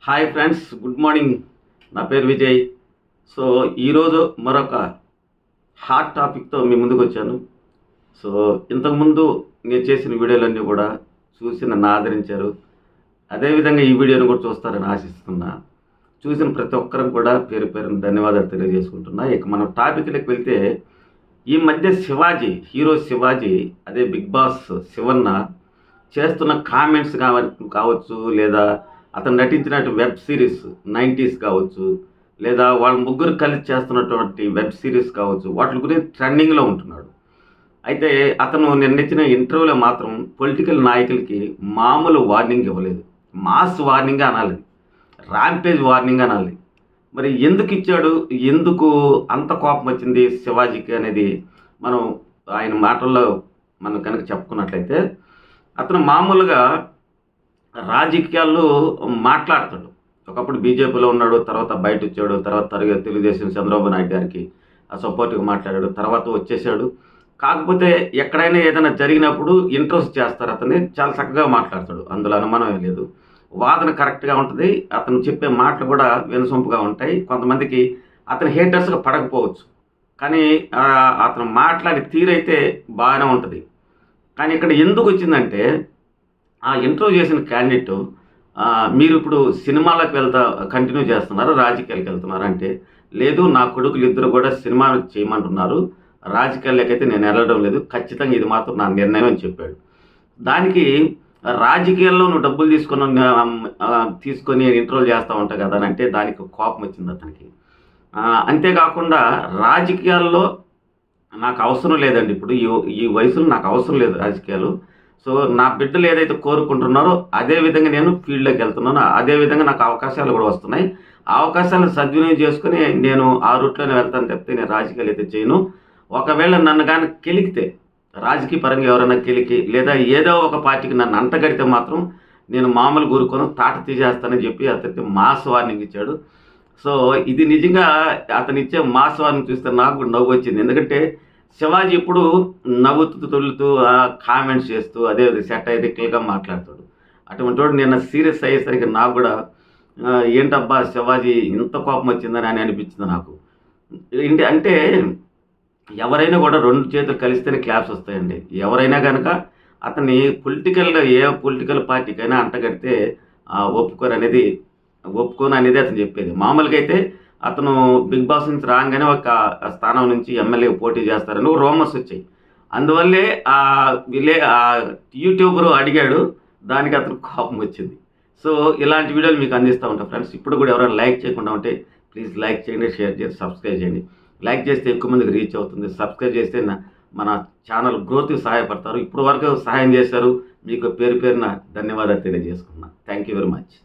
Hi friends, good morning. నా పేరు Vijay. So ఈరోజు మరొక హాట్ టాపిక్తో మీ ముందుకు వచ్చాను. సో ఇంతకుముందు నేను చేసిన వీడియోలన్నీ కూడా చూసి నన్ను ఆదరించారు. అదేవిధంగా ఈ వీడియోని కూడా చూస్తారని ఆశిస్తున్నా. చూసిన ప్రతి ఒక్కరికి కూడా పేరు పేరున ధన్యవాదాలు తెలియజేసుకుంటున్నా. ఇక మనం టాపిక్లోకి వెళ్తే, ఈ మధ్య హీరో శివాజీ అదే బిగ్ బాస్ శివన్న చేస్తున్న కామెంట్స్ కావచ్చు, లేదా అతను నటించినట్టు వెబ్ సిరీస్ 90s కావచ్చు, లేదా వాళ్ళ ముగ్గురు కలిసి చేస్తున్నటువంటి వెబ్ సిరీస్ కావచ్చు, వాటి గురించి ట్రెండింగ్లో ఉంటున్నాడు. అయితే అతను నిన్న ఇంటర్వ్యూలో మాత్రం పొలిటికల్ నాయకులకి మామూలు వార్నింగ్ ఇవ్వలేదు. మాస్ వార్నింగ్ అనాలి, ర్యాంపేజ్ వార్నింగ్ అనాలి. మరి ఎందుకు ఇచ్చాడు, ఎందుకు అంత కోపం వచ్చింది శివాజీకి అనేది మనం ఆయన మాటల్లో మనం కనుక చెప్పుకున్నట్లయితే, అతను మామూలుగా రాజకీయాల్లో మాట్లాడతాడు. ఒకప్పుడు బీజేపీలో ఉన్నాడు, తర్వాత బయట వచ్చాడు, తర్వాత తెలుగుదేశం చంద్రబాబు నాయుడు గారికి సపోర్ట్గా మాట్లాడాడు, తర్వాత వచ్చేసాడు. కాకపోతే ఎక్కడైనా ఏదైనా జరిగినప్పుడు ఇంట్రెస్ట్ చేస్తారు, అతన్ని చాలా చక్కగా మాట్లాడతాడు, అందులో అనుమానమే లేదు. వాదన కరెక్ట్గా ఉంటుంది, అతను చెప్పే మాటలు కూడా వినసొంపుగా ఉంటాయి. కొంతమందికి అతని హేటర్స్గా పడకపోవచ్చు, కానీ అతను మాట్లాడే తీరైతే బాగానే ఉంటుంది. కానీ ఇక్కడ ఎందుకు వచ్చిందంటే, ఆ ఇంటర్వ్యూ చేసిన క్యాండిడేట్ మీరు ఇప్పుడు సినిమాలకు కంటిన్యూ చేస్తున్నారు, రాజకీయాలకు వెళ్తున్నారు అంటే, లేదు నా కొడుకులు ఇద్దరు కూడా సినిమా చేయమంటున్నారు, రాజకీయాలకైతే నేను వెళ్ళడం లేదు, ఖచ్చితంగా ఇది మాత్రం నా నిర్ణయం అని చెప్పాడు. దానికి రాజకీయాల్లో నువ్వు డబ్బులు తీసుకొని ఇంటర్వ్యూ చేస్తూ ఉంటావు కదా అని అంటే, దానికి కోపం వచ్చింది అతనికి. అంతేకాకుండా రాజకీయాల్లో నాకు అవసరం లేదండి, ఇప్పుడు ఈ వయసులో నాకు అవసరం లేదు రాజకీయాలు. సో నా బిడ్డలు ఏదైతే కోరుకుంటున్నారో అదే విధంగా నేను ఫీల్డ్లోకి వెళ్తున్నాను, అదేవిధంగా నాకు అవకాశాలు కూడా వస్తున్నాయి. ఆ అవకాశాలను సద్వినియోగం చేసుకుని నేను ఆ రూట్లోనే వెళ్తాను తప్పితే నేను రాజకీయాలు అయితే చేయను. ఒకవేళ నన్ను కానీ కెలికితే, రాజకీయ పరంగా ఎవరైనా కెలికి, లేదా ఏదో ఒక పార్టీకి నన్ను అంటగడితే మాత్రం నేను మామూలు కూరుకొని తాట తీసేస్తానని చెప్పి అతనికి మాస్ వార్నింగ్ ఇచ్చాడు. సో ఇది నిజంగా అతను ఇచ్చే మాస్ వార్నింగ్ చూస్తే నాకు కూడా నవ్వు వచ్చింది. ఎందుకంటే శివాజీ ఇప్పుడు నవ్వుతూ తొలుతూ కామెంట్స్ చేస్తూ అదే సెటైరికల్గా మాట్లాడతాడు. అటువంటి వాడు నిన్న సీరియస్ అయ్యేసరికి నాకు కూడా ఏంటబ్బా శివాజీ ఇంత కోపం వచ్చిందని అని అనిపించింది నాకు. అంటే ఎవరైనా కూడా రెండు చేతులు కలిస్తేనే క్లాప్స్ వస్తాయండి. ఎవరైనా కనుక అతన్ని ఏ పొలిటికల్ పార్టీకైనా అంటగడితే ఒప్పుకోను అనేది అతను చెప్పేది. మామూలుగా అయితే అతను బిగ్ బాస్ నుంచి రాగానే ఒక స్థానం నుంచి ఎమ్మెల్యే పోటీ చేస్తారని రూమర్స్ వచ్చాయి. అందువల్లే యూట్యూబర్ అడిగాడు, దానికి అతను కోపం వచ్చింది. సో ఇలాంటి వీడియోలు మీకు అందిస్తూ ఉంటాను ఫ్రెండ్స్. ఇప్పుడు కూడా ఎవరైనా లైక్ చేయకుండా ఉంటే ప్లీజ్ లైక్ చేయండి, షేర్ చేసి సబ్స్క్రైబ్ చేయండి. లైక్ చేస్తే ఎక్కువ మందికి రీచ్ అవుతుంది, సబ్స్క్రైబ్ చేస్తే మన ఛానల్ గ్రోత్కి సహాయపడతారు. ఇప్పుడు వరకు సహాయం చేశారు, మీకు పేరు పేరున ధన్యవాదాలు తెలియజేసుకున్నాను. Thank you very much.